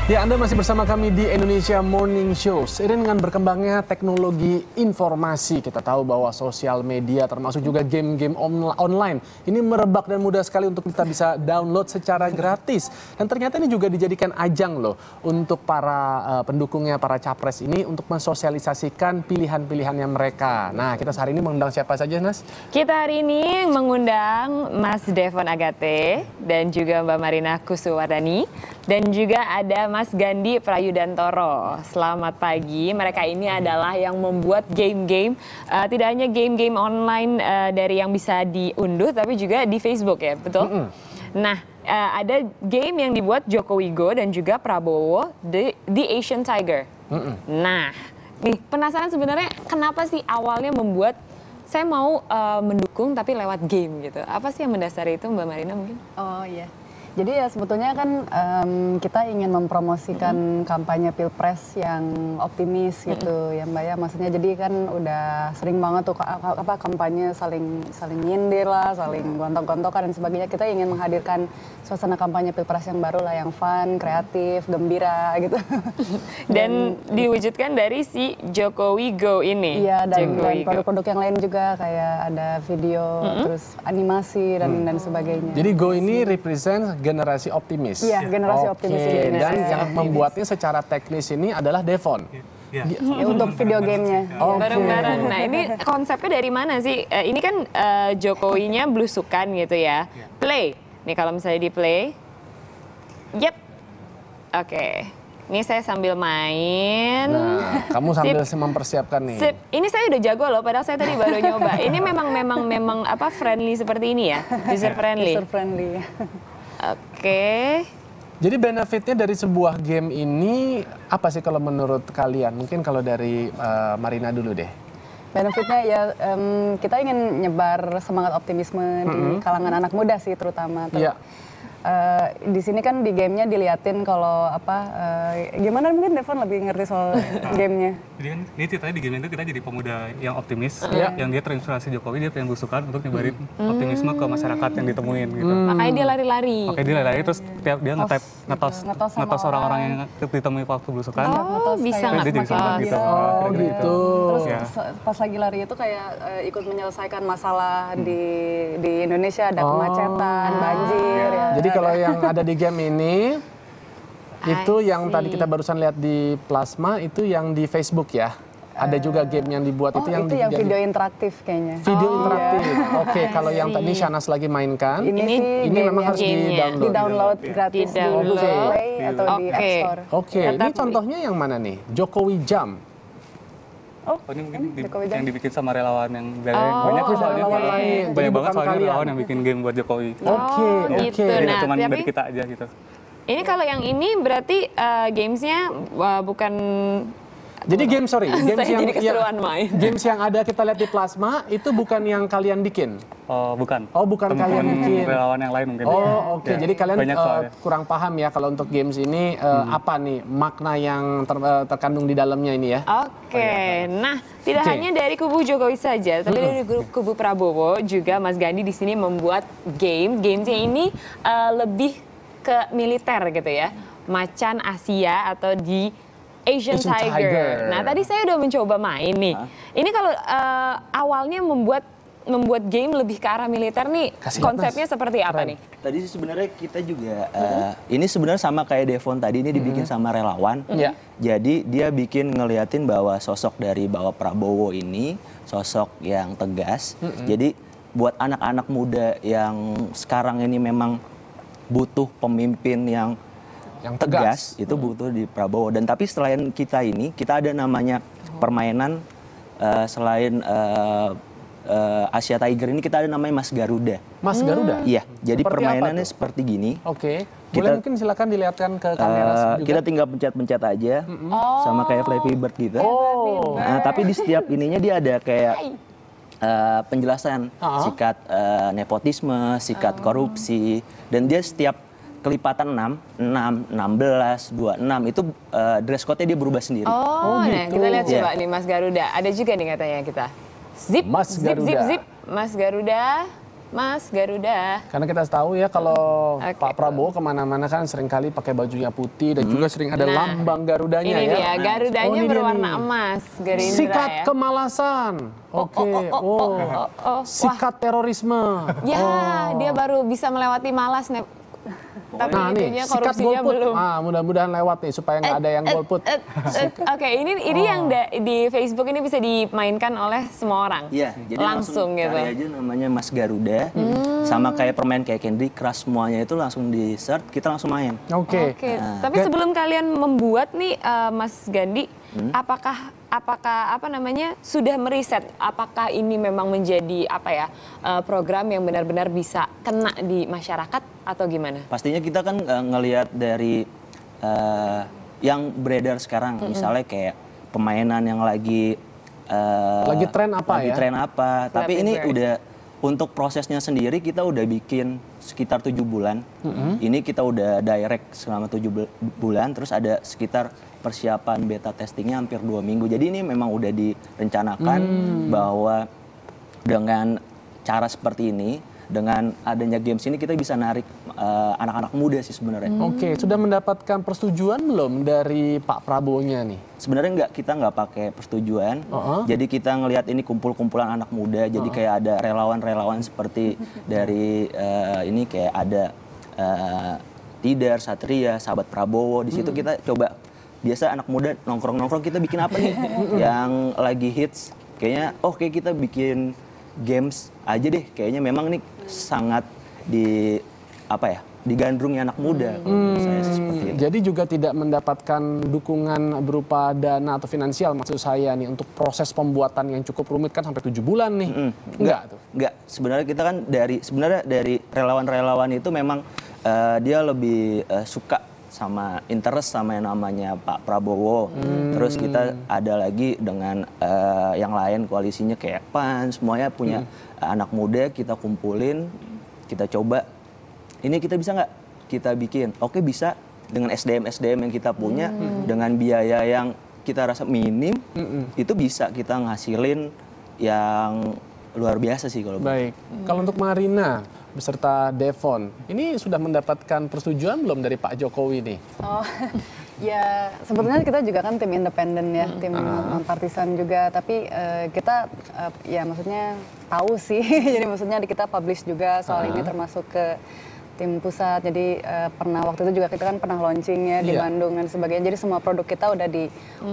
Ya, Anda masih bersama kami di Indonesia Morning Show. Seiring dengan berkembangnya teknologi informasi, kita tahu bahwa sosial media termasuk juga game-game online ini merebak dan mudah sekali untuk kita bisa download secara gratis. Dan ternyata ini juga dijadikan ajang loh untuk para pendukungnya, para capres ini untuk mensosialisasikan pilihan-pilihannya mereka. Nah, kita hari ini mengundang siapa saja, Nas? Kita hari ini mengundang Mas Devon Agate dan juga Mbak Marina Kusuwardani dan juga ada Mas Gandhi Prayudantoro. Selamat pagi. Mereka ini adalah yang membuat game-game, tidak hanya game-game online dari yang bisa diunduh, tapi juga di Facebook ya, betul? Nah, ada game yang dibuat Joko Widodo dan juga Prabowo, The Asian Tiger. Nah, nih penasaran sebenarnya kenapa sih awalnya membuat saya mau mendukung tapi lewat game gitu. Apa sih yang mendasari itu, Mbak Marina mungkin? Oh iya. Jadi ya sebetulnya kan kita ingin mempromosikan kampanye Pilpres yang optimis gitu ya Mbak ya. Maksudnya jadi kan udah sering banget tuh kampanye saling nyindir lah, saling gontok-gontokan dan sebagainya. Kita ingin menghadirkan suasana kampanye Pilpres yang baru lah, yang fun, kreatif, gembira gitu. Dan diwujudkan dari si Joko Widodo ini. Iya, dan produk-produk yang lain juga kayak ada video, terus animasi dan sebagainya. Jadi Go ini represent generasi optimis. Iya, generasi optimis. Dan yang membuatnya secara teknis ini adalah Devon. Ya, untuk video gamenya. Bareng-bareng. Nah, ini konsepnya dari mana sih? Ini kan Jokowinya blusukan gitu ya. Play. Nih kalau misalnya di play. Yep. Oke. Ini saya sambil main. Nah, kamu sambil mempersiapkan nih. Sip. Ini saya udah jago loh, padahal saya tadi baru nyoba. Ini memang apa friendly seperti ini ya? User friendly. User friendly. Oke. Jadi benefitnya dari sebuah game ini apa sih kalau menurut kalian? Mungkin kalau dari Marina dulu deh. Benefitnya ya kita ingin nyebar semangat optimisme di kalangan anak muda sih terutama. Di sini kan di gamenya diliatin kalau gimana mungkin Devon lebih ngerti soal gamenya. Jadi kan ini ceritanya di game itu kita jadi pemuda yang optimis, yang dia terinspirasi Jokowi, dia pengen belusukan untuk nyebarin optimisme ke masyarakat yang ditemuin gitu. Makanya dia lari-lari. Makanya dia lari terus tiap dia ngetos orang-orang yang ditemui waktu belusukan. Oh, bisa dia jadi semangat gitu. Gitu. Terus pas lagi lari itu kayak ikut menyelesaikan masalah di Indonesia, ada kemacetan, banjir ya. Jadi kalau yang ada di game ini, itu yang tadi kita barusan lihat di Plasma, itu yang di Facebook ya. Ada juga game yang dibuat itu yang video interaktif kayaknya. Video interaktif. Oke, kalau yang tadi Shanas lagi mainkan, ini memang harus di-download gratis di Google Play atau di App Store. Oke, ini contohnya yang mana nih? Jokowi Jump. Oh, ini mungkin yang dibikin sama relawan yang banyak sih soalnya. Banyak banget soalnya relawan yang bikin game buat Jokowi. Oke. Jadi cuma dari kita aja gitu. Ini kalau yang ini berarti gamesnya bukan. Jadi games yang ada kita lihat di Plasma itu bukan yang kalian bikin. Oh, bukan. Oh, bukan kalian bikin. Relawan yang lain mungkin. Oh, oke. Jadi kalian kurang paham ya kalau untuk games ini apa nih makna yang terkandung di dalamnya ini ya. Oke. Nah, tidak hanya dari kubu Jokowi saja, tapi dari kubu Prabowo juga Mas Gandhi di sini membuat gamesnya ini lebih ke militer gitu ya. Macan Asia atau di Asian Tiger. Nah, tadi saya udah mencoba main nih. Ini kalau awalnya membuat game lebih ke arah militer nih, konsepnya seperti apa nih? Tadi sebenarnya kita juga, ini sebenarnya sama kayak Devon tadi, ini dibikin sama relawan. Jadi dia bikin ngeliatin bahwa sosok dari Bapak Prabowo ini, sosok yang tegas. Jadi buat anak-anak muda yang sekarang ini memang butuh pemimpin yang tegas, itu butuh di Prabowo. Dan tapi selain kita ini, kita ada namanya permainan selain Asia Tiger ini, kita ada namanya Mas Garuda. Mas Garuda? Iya, jadi permainannya seperti gini. Oke, boleh mungkin silakan dilihatkan ke kamera juga. Kita tinggal pencet-pencet aja, sama kayak Flappy Bird gitu. Nah, tapi di setiap ininya dia ada kayak penjelasan sikat nepotisme, sikat korupsi, dan dia setiap kelipatan 6, 16, 26 itu dress code-nya dia berubah sendiri. Oh, nah kita lihat coba nih Mas Garuda. Ada juga nih katanya kita. Zip, Mas zip, Garuda. zip, zip. Mas Garuda. Mas Garuda. Karena kita tahu ya kalau Pak Prabowo kemana-mana kan seringkali pakai bajunya putih dan juga sering ada lambang Garudanya Ini ya. dia, Garudanya ini dia berwarna nih. emas. Gerindra Sikat ya. kemalasan. Oke. Sikat terorisme. Ya, dia baru bisa melewati malas nih. Tapi Nah nih, itunya sikat korupsinya golput. belum. Mudah-mudahan lewat nih supaya nggak ada yang golput. Oke, ini yang di Facebook ini bisa dimainkan oleh semua orang. Iya, jadi langsung gitu. cari aja namanya Mas Garuda. Sama kayak permain kayak Candy Crush semuanya itu langsung di search, kita langsung main. Oke. Tapi sebelum kalian membuat nih Mas Gandhi, apakah apa namanya sudah meriset apakah ini memang menjadi program yang benar-benar bisa kena di masyarakat atau gimana? Pastinya kita kan ngelihat dari yang beredar sekarang, misalnya kayak permainan yang lagi tren apa lagi ya? tren apa. Tapi ini Bird. udah untuk prosesnya sendiri kita udah bikin sekitar 7 bulan. Ini kita udah direct selama 7 bulan, terus ada sekitar persiapan beta testingnya hampir 2 minggu. Jadi ini memang udah direncanakan bahwa dengan cara seperti ini, dengan adanya games ini kita bisa narik anak-anak muda sih sebenarnya. Oke, sudah mendapatkan persetujuan belum dari Pak Prabowo-nya nih? Sebenarnya kita nggak pakai persetujuan. Jadi kita ngelihat ini kumpul-kumpulan anak muda. Jadi kayak ada relawan-relawan seperti dari ini kayak ada Tidar, Satria, Sahabat Prabowo. Di situ kita coba biasa anak muda nongkrong-nongkrong kita bikin apa nih yang lagi hits. Kayaknya kayak kita bikin games aja deh. Kayaknya memang nih sangat digandrungi anak muda kalau menurut saya sih seperti itu. Jadi juga tidak mendapatkan dukungan berupa dana atau finansial maksud saya nih untuk proses pembuatan yang cukup rumit kan sampai 7 bulan nih. Enggak tuh. Enggak, sebenarnya kita kan dari relawan-relawan itu memang dia lebih suka sama interest sama yang namanya Pak Prabowo. Terus kita ada lagi dengan yang lain koalisinya kayak PAN, semuanya punya anak muda, kita kumpulin, kita coba ini kita bisa nggak kita bikin? Oke bisa, dengan SDM yang kita punya, dengan biaya yang kita rasa minim, itu bisa kita ngasilin yang luar biasa sih kalau. Baik, kalau untuk Marina beserta Devon, ini sudah mendapatkan persetujuan belum dari Pak Jokowi nih? Oh, ya sebetulnya kita juga kan tim independen ya, tim non-partisan juga, tapi kita ya maksudnya tahu sih, jadi maksudnya kita publish juga soal ini termasuk ke tim pusat, jadi pernah waktu itu juga kita kan pernah launching ya di Bandung dan sebagainya, jadi semua produk kita udah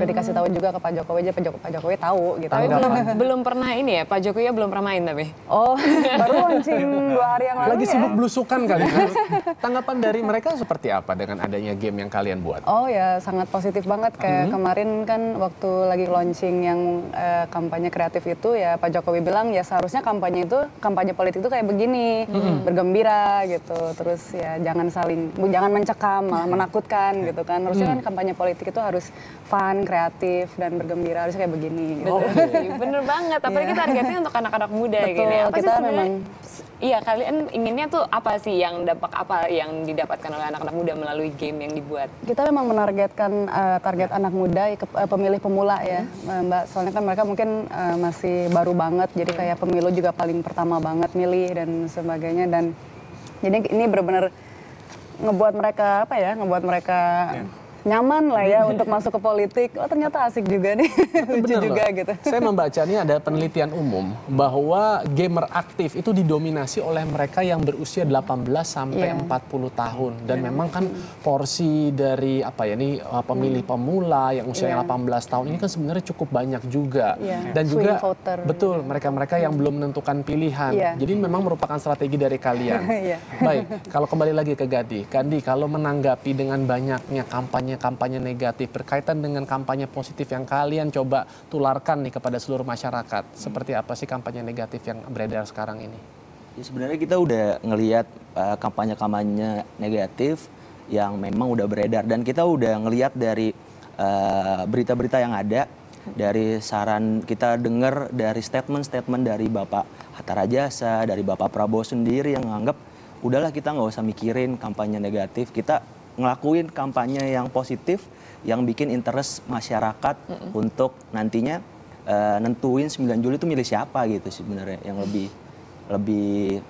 dikasih tahu juga ke Pak Jokowi aja, Pak Jokowi tahu gitu. Tapi belum pernah ini ya, Pak Jokowi belum pernah main tapi. Oh, baru launching 2 hari yang lalu. Lagi ya? sibuk belusukan kali kan? Tanggapan dari mereka seperti apa dengan adanya game yang kalian buat? Oh ya, sangat positif banget. Kayak kemarin kan waktu lagi launching yang kampanye kreatif itu ya Pak Jokowi bilang ya seharusnya kampanye politik itu kayak begini, bergembira gitu. Terus ya jangan mencekam, malah menakutkan gitu kan. Harusnya kan kampanye politik itu harus fun, kreatif dan bergembira, harusnya kayak begini gitu. Bener banget, apalagi targetnya untuk anak-anak muda Betul, gini. Apa sih kita sebenarnya? memang Iya, kalian inginnya tuh apa sih yang didapatkan oleh anak-anak muda melalui game yang dibuat? Kita memang menargetkan target anak muda, pemilih pemula ya, Mbak. Soalnya kan mereka mungkin masih baru banget, jadi kayak pemilu juga paling pertama banget milih dan sebagainya. Dan jadi ini benar-benar ngebuat mereka nyaman lah ya untuk masuk ke politik. Oh ternyata asik juga nih, lucu Bener juga loh. gitu. Saya membaca nih ada penelitian umum bahwa gamer aktif itu didominasi oleh mereka yang berusia 18 sampai 40 tahun. Dan memang kan porsi dari pemilih pemula yang usianya 18 tahun ini kan sebenarnya cukup banyak juga. Dan Swing juga voter. betul mereka-mereka yang belum menentukan pilihan. Jadi memang merupakan strategi dari kalian. Baik, kalau kembali lagi ke Gandhi, kalau menanggapi dengan banyaknya kampanye negatif berkaitan dengan kampanye positif yang kalian coba tularkan nih kepada seluruh masyarakat. Seperti apa sih kampanye negatif yang beredar sekarang ini? Ya, sebenarnya kita udah ngelihat kampanye-kampanye negatif yang memang udah beredar dan kita udah ngelihat dari berita-berita yang ada, dari saran kita dengar dari statement-statement dari Bapak Hatta Rajasa, dari Bapak Prabowo sendiri yang menganggap udahlah kita nggak usah mikirin kampanye negatif, kita ngelakuin kampanye yang positif yang bikin interest masyarakat untuk nantinya nentuin 9 Juli itu milih siapa gitu sebenarnya yang lebih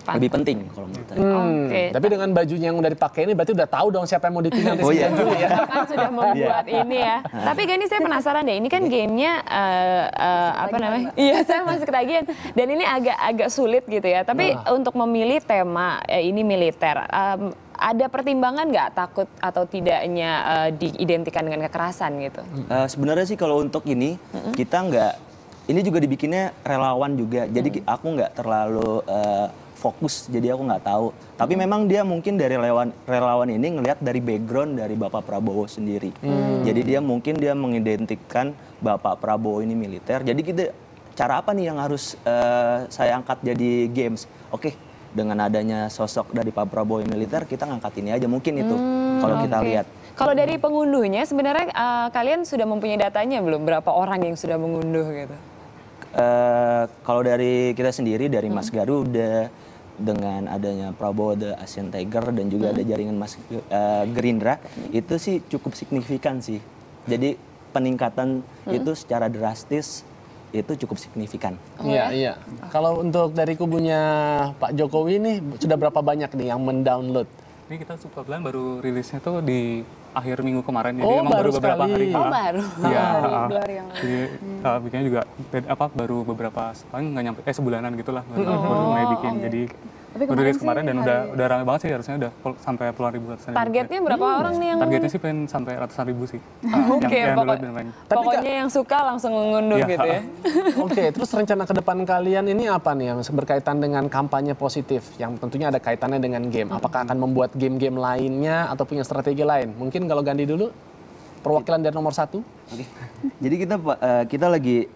lebih penting kalau menurut saya. Oke. Tapi dengan bajunya yang udah dipakai ini berarti udah tahu dong siapa yang mau ditinggal di 9 Juli ya. Kan sudah membuat ini ya. Tapi Gani saya penasaran deh, ini kan gamenya apa namanya? Iya, saya masih ketagihan. Dan ini agak sulit gitu ya. Tapi untuk memilih tema ini militer, ada pertimbangan nggak takut atau tidaknya diidentikan dengan kekerasan gitu? Sebenarnya sih kalau untuk ini kita nggak, ini juga dibikinnya relawan juga. Jadi aku nggak terlalu fokus, jadi aku nggak tahu. Tapi memang dia mungkin dari relawan ini ngelihat dari background dari Bapak Prabowo sendiri. Jadi dia mungkin mengidentikan Bapak Prabowo ini militer. Jadi kita cara apa nih yang harus saya angkat jadi games? Oke, dengan adanya sosok dari Pak Prabowo yang militer, kita ngangkat ini aja mungkin itu kalau kita lihat. Kalau dari pengunduhnya sebenarnya kalian sudah mempunyai datanya belum? Berapa orang yang sudah mengunduh gitu? Kalau dari kita sendiri, dari Mas Garuda, dengan adanya Prabowo The Asian Tiger dan juga ada jaringan Mas Gerindra, itu sih cukup signifikan sih. Jadi peningkatan itu secara drastis itu cukup signifikan. Iya. Kalau untuk dari kubunya Pak Jokowi nih sudah berapa banyak nih yang mendownload? Ini kita kebetulan baru rilisnya tuh di akhir minggu kemarin, jadi Oh, emang baru baru beberapa sekali. hari. Oh, baru. Iya. Dua hari yang lalu. Jadi bikinnya juga baru beberapa, paling nggak nyampe sebulanan gitulah baru mulai bikin. Jadi Tapi baru rilis kemarin kemarin sih dan udah ramai banget sih, harusnya udah sampai puluhan ribu. Targetnya berapa orang nih yang? Targetnya sih pengen sampai ratusan ribu sih. Oke, yang download dan lain. pokoknya yang suka langsung mengunduh Iya. gitu ya. Oke, terus rencana ke depan kalian ini apa nih yang berkaitan dengan kampanye positif yang tentunya ada kaitannya dengan game? Apakah akan membuat game-game lainnya atau punya strategi lain? Mungkin kalau Gandhi dulu, perwakilan dari nomor 1. Oke. Jadi kita lagi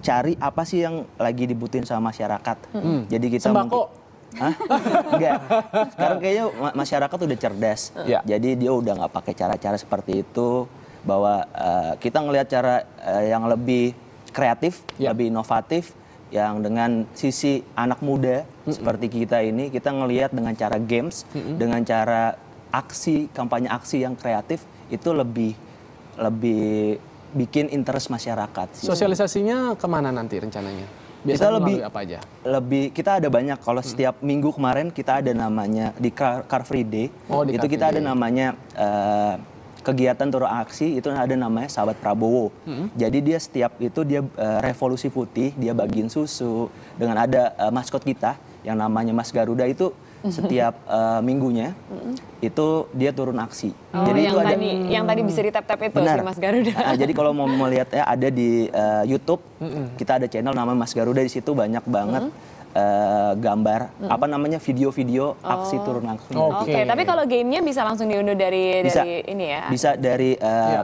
cari apa sih yang lagi dibutuhin sama masyarakat. Jadi kita Sembako. Hah? Enggak. Sekarang kayaknya masyarakat udah cerdas. Ya. Jadi dia udah nggak pakai cara-cara seperti itu. Bahwa kita ngelihat cara yang lebih kreatif, lebih inovatif, yang dengan sisi anak muda seperti kita ini, kita ngelihat dengan cara games, dengan cara aksi, kampanye aksi yang kreatif, itu lebih bikin interest masyarakat. Sih. Sosialisasinya kemana nanti rencananya? Kita Biasanya lebih melalui apa aja? Kita ada banyak. Kalau setiap minggu kemarin kita ada namanya di Car Free Day. Oh, di Itu Car kita Free ada Day. namanya kegiatan turun aksi, itu ada namanya Sahabat Prabowo. Jadi dia setiap itu dia revolusi putih, dia bagiin susu dengan ada maskot kita yang namanya Mas Garuda itu setiap minggunya itu dia turun aksi. Oh, Jadi yang itu ada yang tadi bisa ditap-tap itu Benar. si Mas Garuda. Jadi kalau mau melihat ya ada di YouTube, kita ada channel namanya Mas Garuda, di situ banyak banget gambar apa namanya video-video aksi turun langsung. Oke, tapi kalau gamenya bisa langsung diunduh dari ini ya. Bisa dari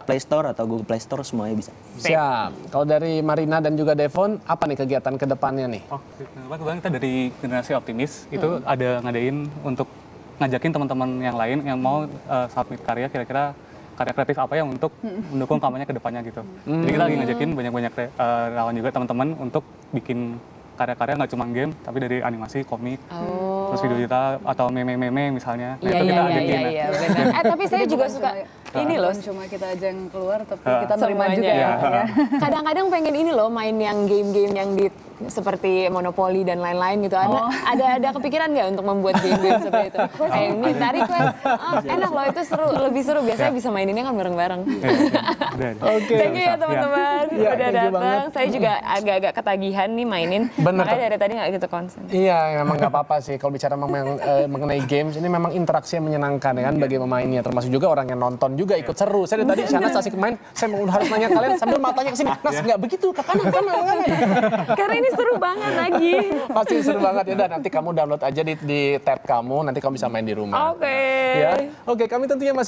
Play Store atau Google Play Store, semuanya bisa. Siap. Kalau dari Marina dan juga Devon, apa nih kegiatan ke depannya nih? Oh, kebetulan kita dari Generasi Optimis itu ada ngadain untuk ngajakin teman-teman yang lain yang mau submit karya, kira-kira karya kreatif apa yang untuk mendukung kampanye ke depannya gitu. Jadi kita lagi ngajakin banyak-banyak relawan juga teman-teman untuk bikin karya-karya nggak cuma game, tapi dari animasi, komik, terus video kita atau meme-meme misalnya. Nah, itu kita ajakin. Iya, benar. Tapi saya juga suka ini loh. Cuma kita aja yang keluar, tapi kita nerima Semuanya. juga. Iya. Ya. Kadang-kadang pengen ini loh, main yang game-game yang seperti Monopoly dan lain-lain gitu. Ada kepikiran nggak untuk membuat game-game seperti itu? Kayak minta request, enak loh, itu seru, lebih seru. Biasanya bisa maininnya kan bareng-bareng. Oke. Thank you ya teman-teman, Iya, udah thank you datang. banget. Saya juga agak-agak ketagihan nih mainin. Bener. Makanya dari tadi nggak gitu konsen. Iya, memang nggak apa-apa sih. Kalau bicara mengenai games, ini memang interaksi yang menyenangkan ya kan bagi pemainnya. Termasuk juga orang yang nonton juga ikut seru. Saya dari tadi Shanas asik main, saya harus nanya kalian sambil matanya ke sini. Nas, nggak begitu, ke kanan. Karena ini seru banget lagi. Pasti seru banget. Ya udah, nanti kamu download aja di tab kamu, nanti kamu bisa main di rumah. Oke. Ya. Oke, kami tentunya masih